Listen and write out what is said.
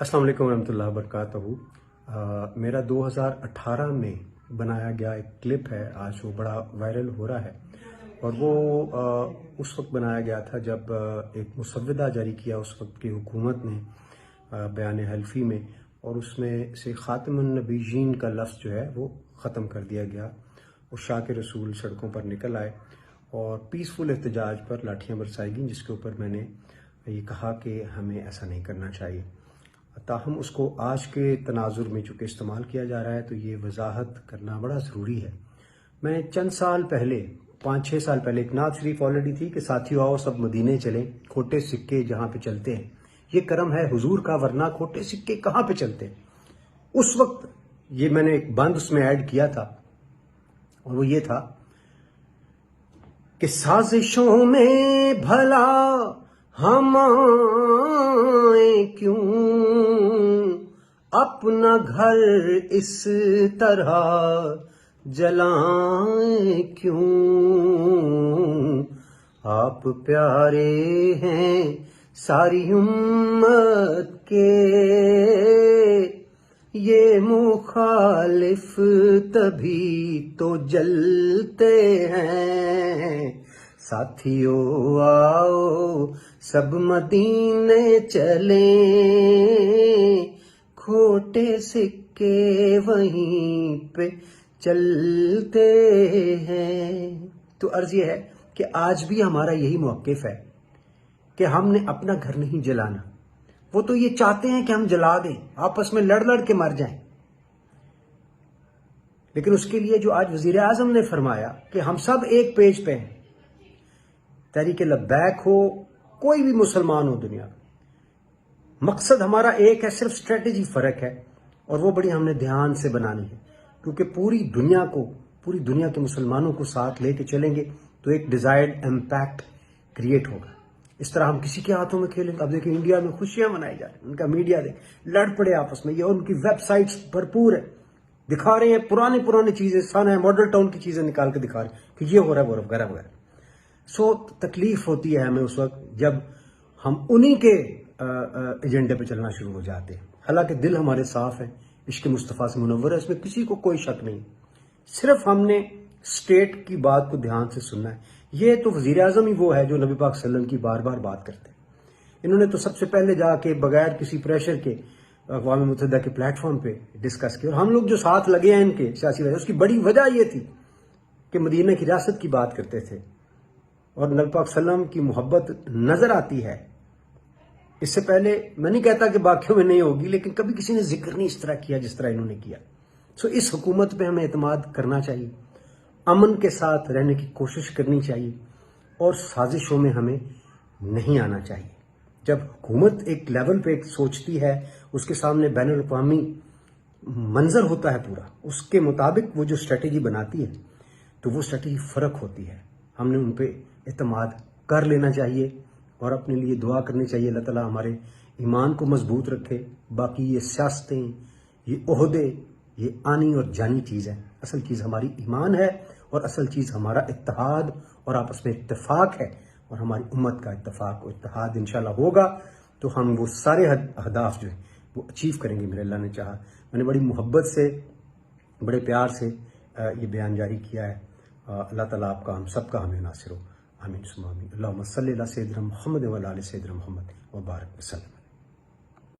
السلام علیکم ورحمۃ اللہ وبرکاتہ۔ میرا 2018 میں بنایا گیا ایک کلپ ہے، آج وہ بڑا وائرل ہو رہا ہے، اور وہ اس وقت بنایا گیا تھا جب ایک مسودہ جاری کیا اس وقت کی حکومت نے بیان حلفی میں، اور اس میں سے خاتم النبیین کا لفظ جو ہے وہ ختم کر دیا گیا۔ عشاق رسول سڑکوں پر نکل آئے اور پیسفل احتجاج پر لاٹھیاں برسائی گئیں، جس کے اوپر میں نے یہ کہا کہ ہمیں ایسا نہیں کرنا چاہیے۔ تاہم اس کو آج کے تناظر میں چونکہ استعمال کیا جا رہا ہے تو یہ وضاحت کرنا بڑا ضروری ہے۔ میں چند سال پہلے 5-6 سال پہلے ایک نعت شریف آلریڈی تھی کہ ساتھیو آؤ سب مدینے چلیں، کھوٹے سکے جہاں پہ چلتے ہیں، یہ کرم ہے حضور کا ورنہ کھوٹے سکے کہاں پہ چلتے ہیں۔ اس وقت یہ میں نے ایک بند اس میں ایڈ کیا تھا، اور وہ یہ تھا کہ سازشوں میں بھلا ہم آئیں کیوں، اپنا گھر اس طرح جلائیں کیوں، آپ پیارے ہیں ساری امت کے، یہ مخالف تبھی تو جلتے ہیں، ساتھیو آؤ سب مدینے چلیں، کھوٹے سکے وہیں پہ چلتے ہیں۔ تو عرض یہ ہے کہ آج بھی ہمارا یہی موقف ہے کہ ہم نے اپنا گھر نہیں جلانا۔ وہ تو یہ چاہتے ہیں کہ ہم جلا دیں، آپس میں لڑ لڑ کے مر جائیں، لیکن اس کے لیے جو آج وزیر اعظم نے فرمایا کہ ہم سب ایک پیج پہ ہیں، تحریک لبیک ہو، کوئی بھی مسلمان ہو دنیا میں، مقصد ہمارا ایک ہے، صرف اسٹریٹجی فرق ہے، اور وہ بڑی ہم نے دھیان سے بنانی ہے، کیونکہ پوری دنیا کے مسلمانوں کو ساتھ لے کے چلیں گے تو ایک ڈیزائرڈ امپیکٹ کریٹ ہوگا۔ اس طرح ہم کسی کے ہاتھوں میں کھیلیں گے۔ اب دیکھیں انڈیا میں خوشیاں منائی جا رہی ہیں، ان کا میڈیا دیکھ لڑ پڑے آپس میں، یہ ان کی ویب سائٹس بھرپور ہے، دکھا رہے ہیں پرانی چیزیں، سانا ماڈل ٹاؤن کی چیزیں نکال کے دکھا رہے ہیں کہ یہ ہو رہا ہے، وہ وغیرہ وغیرہ۔ سو تکلیف ہوتی ہے ہمیں اس وقت جب ہم انہی کے ایجنڈے پہ چلنا شروع ہو جاتے ہیں، حالانکہ دل ہمارے صاف ہیں، عشق مصطفیٰ سے منور ہے، اس میں کسی کو کوئی شک نہیں، صرف ہم نے اسٹیٹ کی بات کو دھیان سے سننا ہے۔ یہ تو وزیر اعظم ہی وہ ہے جو نبی پاک صلی اللہ علیہ وسلم کی بار بار بات کرتے ہیں۔ انہوں نے تو سب سے پہلے جا کے بغیر کسی پریشر کے اقوام متحدہ کے پلیٹ فارم پہ ڈسکس کیا، اور ہم لوگ جو ساتھ لگے ہیں ان کے سیاسی وجہ، اس کی بڑی وجہ یہ تھی کہ مدینہ کی ریاست کی بات کرتے تھے، اور نبی پاک صلی اللہ علیہ وسلم کی محبت نظر آتی ہے۔ اس سے پہلے میں نہیں کہتا کہ باقیوں میں نہیں ہوگی، لیکن کبھی کسی نے ذکر نہیں اس طرح کیا جس طرح انہوں نے کیا۔ سو اس حکومت پہ ہمیں اعتماد کرنا چاہیے، امن کے ساتھ رہنے کی کوشش کرنی چاہیے، اور سازشوں میں ہمیں نہیں آنا چاہیے۔ جب حکومت ایک لیول پہ ایک سوچتی ہے، اس کے سامنے بین الاقوامی منظر ہوتا ہے پورا، اس کے مطابق وہ جو اسٹریٹجی بناتی ہے تو وہ اسٹریٹجی فرق ہوتی ہے۔ ہم نے ان پہ اعتماد کر لینا چاہیے اور اپنے لیے دعا کرنی چاہیے، اللہ تعالیٰ ہمارے ایمان کو مضبوط رکھے۔ باقی یہ سیاستیں، یہ عہدے، یہ آنی اور جانی چیز ہے، اصل چیز ہماری ایمان ہے، اور اصل چیز ہمارا اتحاد اور آپس میں اتفاق ہے، اور ہماری امت کا اتفاق اور اتحاد انشاءاللہ ہوگا تو ہم وہ سارے اہداف جو ہیں وہ اچیو کریں گے، میرے اللہ نے چاہا۔ میں نے بڑی محبت سے، بڑے پیار سے یہ بیان جاری کیا ہے۔ اللہ تعالیٰ آپ کا، ہم سب کا ہمیں ناصر ہو، آمین ثم آمین۔ اللہم صلی علی سیدنا محمد و علی آل سیدنا محمد وبارک وسلم۔